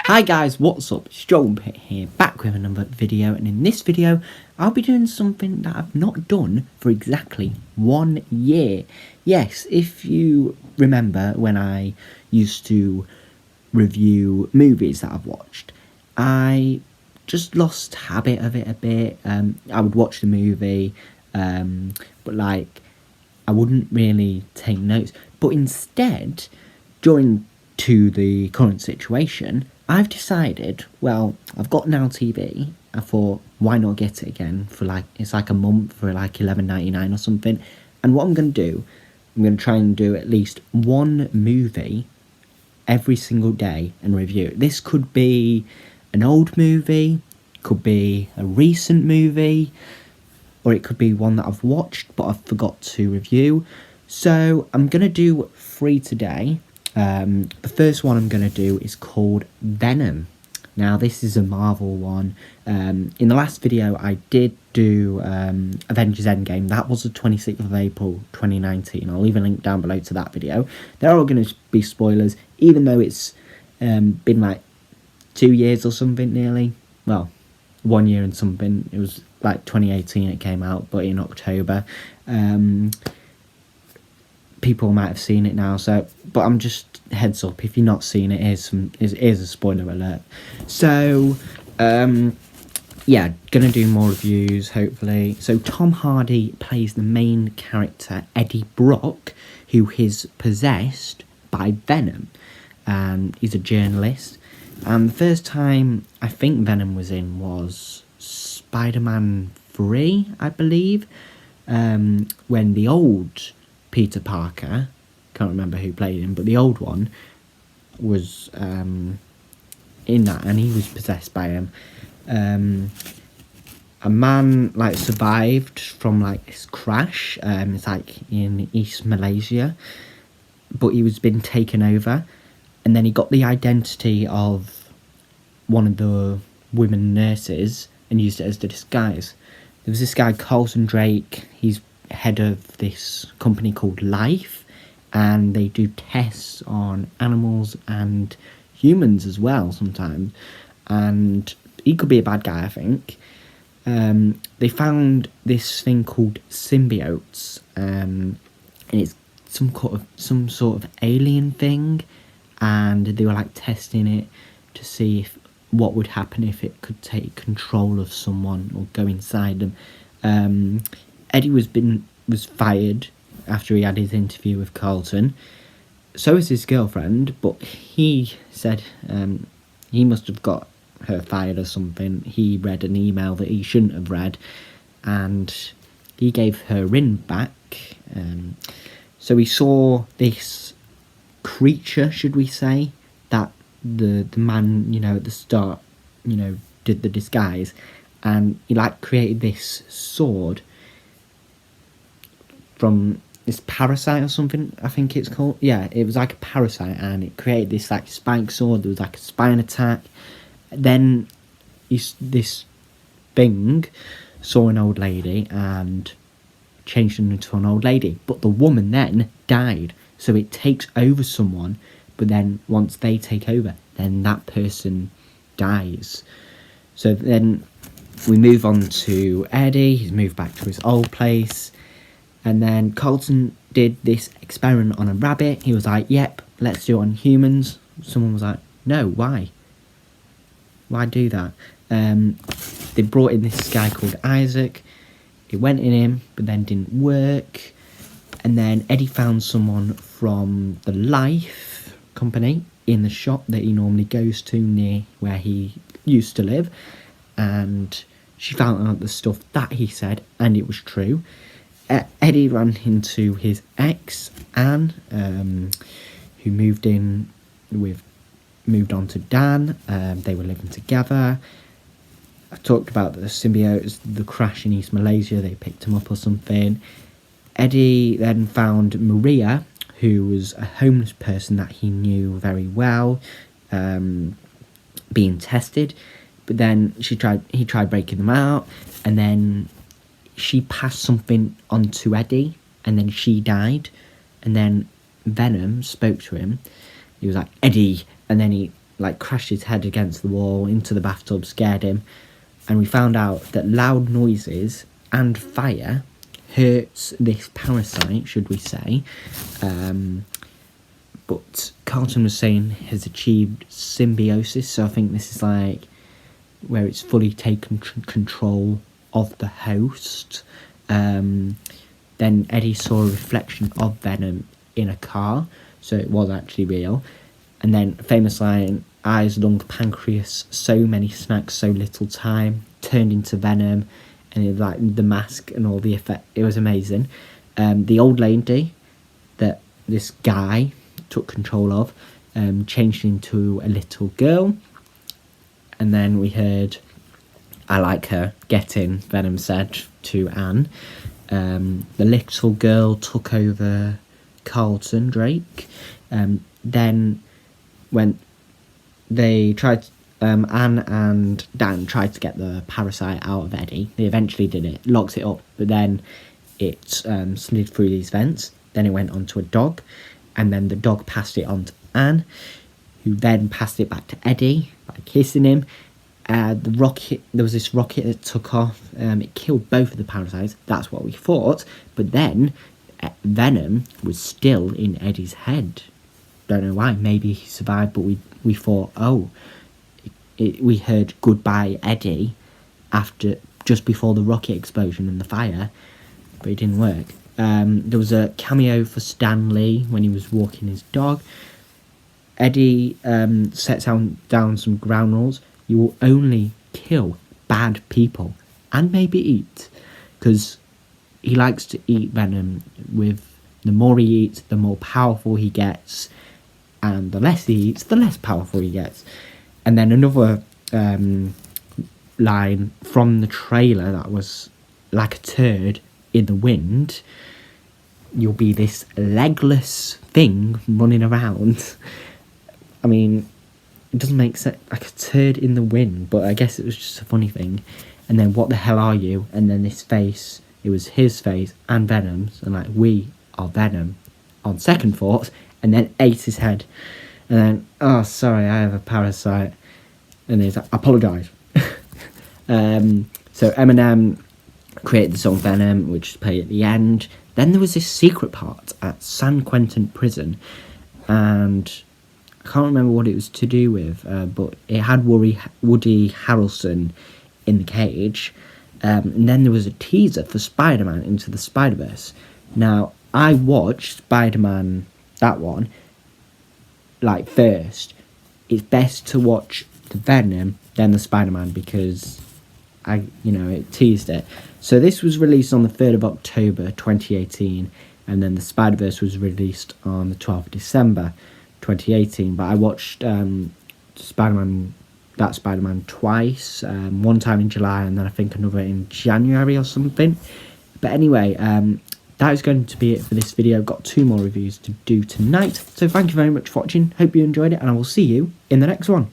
Hi guys, what's up? It's Joel Pitt here, back with another video, and in this video I'll be doing something that I've not done for exactly 1 year. Yes, if you remember when I used to review movies that I've watched, I just lost habit of it a bit. I would watch the movie, but like I wouldn't really take notes. But instead, during to the current situation, I've decided, well, I've got Now TV. I thought, why not get it again for it's like a month for like $11.99 or something. And what I'm going to do, I'm going to try and do at least one movie every single day and review it. This could be an old movie, could be a recent movie, or it could be one that I've watched but I forgot to review. So I'm going to do 3 today. The first one I'm going to do is called Venom. Now this is a Marvel one. In the last video I did do Avengers Endgame. That was the 26th of April 2019. I'll leave a link down below to that video. They're all going to be spoilers, even though it's been like 2 years or something nearly. Well, 1 year and something. It was like 2018 it came out, but in October. People might have seen it now, but I'm just heads up, if you've not seen it, here's a spoiler alert. So yeah, gonna do more reviews hopefully. So Tom Hardy plays the main character Eddie Brock, who is possessed by Venom, and he's a journalist. And the first time I think Venom was in was Spider-Man 3, I believe, when the old Peter Parker, can't remember who played him, but the old one was in that, and he was possessed by him. A man survived from this crash. It's in East Malaysia, but he was been taken over, and then he got the identity of one of the women nurses and used it as the disguise. There was this guy Carlton Drake. He's head of this company called Life, and they do tests on animals and humans as well sometimes, and he could be a bad guy, I think. They found this thing called symbiotes, and it's some sort of alien thing, and they were testing it to see what would happen if it could take control of someone or go inside them. Eddie was fired after he had his interview with Carlton. So is his girlfriend, but he said he must have got her fired or something. He read an email that he shouldn't have read, and he gave her ring back. So he saw this creature, should we say, that the man, at the start, did the disguise, and he created this sword from this parasite or something, I think it's called. Yeah, it was like a parasite, and it created this spike sword. There was a spine attack. Then this thing saw an old lady and changed her into an old lady, but the woman then died. So it takes over someone, but then once they take over, then that person dies. So then we move on to Eddie. He's moved back to his old place. And then Carlton did this experiment on a rabbit. He was like, yep, let's do it on humans. Someone was like, no, why? Why do that? They brought in this guy called Isaac. It went in him, but then didn't work. And then Eddie found someone from the Life company in the shop that he normally goes to near where he used to live. And she found out the stuff that he said, and it was true. Eddie ran into his ex, Anne, who moved on to Dan. They were living together. I talked about the symbiotes, the crash in East Malaysia. They picked him up or something. Eddie then found Maria, who was a homeless person that he knew very well, being tested. But then he tried breaking them out, and then she passed something on to Eddie, and then she died. And then Venom spoke to him. He was like, Eddie, and then he like crashed his head against the wall into the bathtub, scared him, and we found out that loud noises and fire hurts this parasite, should we say. But Carlton was saying has achieved symbiosis, so I think this is like where it's fully taken control of the host. Then Eddie saw a reflection of Venom in a car, so it was actually real. And then famous line, eyes, lung, pancreas, so many snacks, so little time, turned into Venom, and it, like the mask and all the effect, it was amazing. The old lady that this guy took control of changed into a little girl, and then we heard "I like her" getting, Venom said to Anne. The little girl took over Carlton Drake. Then when they tried, Anne and Dan tried to get the parasite out of Eddie. They eventually did it, locked it up, but then it slid through these vents. Then it went onto a dog, and then the dog passed it on to Anne, who then passed it back to Eddie by kissing him. There was this rocket that took off. It killed both of the parasites. That's what we thought. But then Venom was still in Eddie's head. Don't know why. Maybe he survived, but we thought, we heard "Goodbye, Eddie" just before the rocket explosion and the fire, but it didn't work. There was a cameo for Stan Lee when he was walking his dog. Eddie sets down some ground rules. You will only kill bad people and maybe eat, because he likes to eat Venom. With the more he eats, the more powerful he gets, and the less he eats, the less powerful he gets. And then another line from the trailer that was like a turd in the wind. You'll be this legless thing running around. I mean, it doesn't make sense, like a turd in the wind, but I guess it was just a funny thing. And then, what the hell are you? And then this face, it was his face and Venom's, and like, we are Venom, on second thoughts, and then ate his head. And then, oh, sorry, I have a parasite. And he's like, apologise. So Eminem created the song Venom, which is played at the end. Then there was this secret part at San Quentin prison, and I can't remember what it was to do with, but it had Woody Harrelson in the cage. And then there was a teaser for Spider-Man Into the Spider-Verse. Now, I watched Spider-Man, that one, like first. It's best to watch the Venom, then the Spider-Man, because it teased it. So this was released on the 3rd of October 2018, and then the Spider-Verse was released on the 12th of December 2018. But I watched Spider-Man twice, one time in July and then I think another in January or something. But anyway, that is going to be it for this video. I've got 2 more reviews to do tonight, so thank you very much for watching. Hope you enjoyed it, and I will see you in the next one.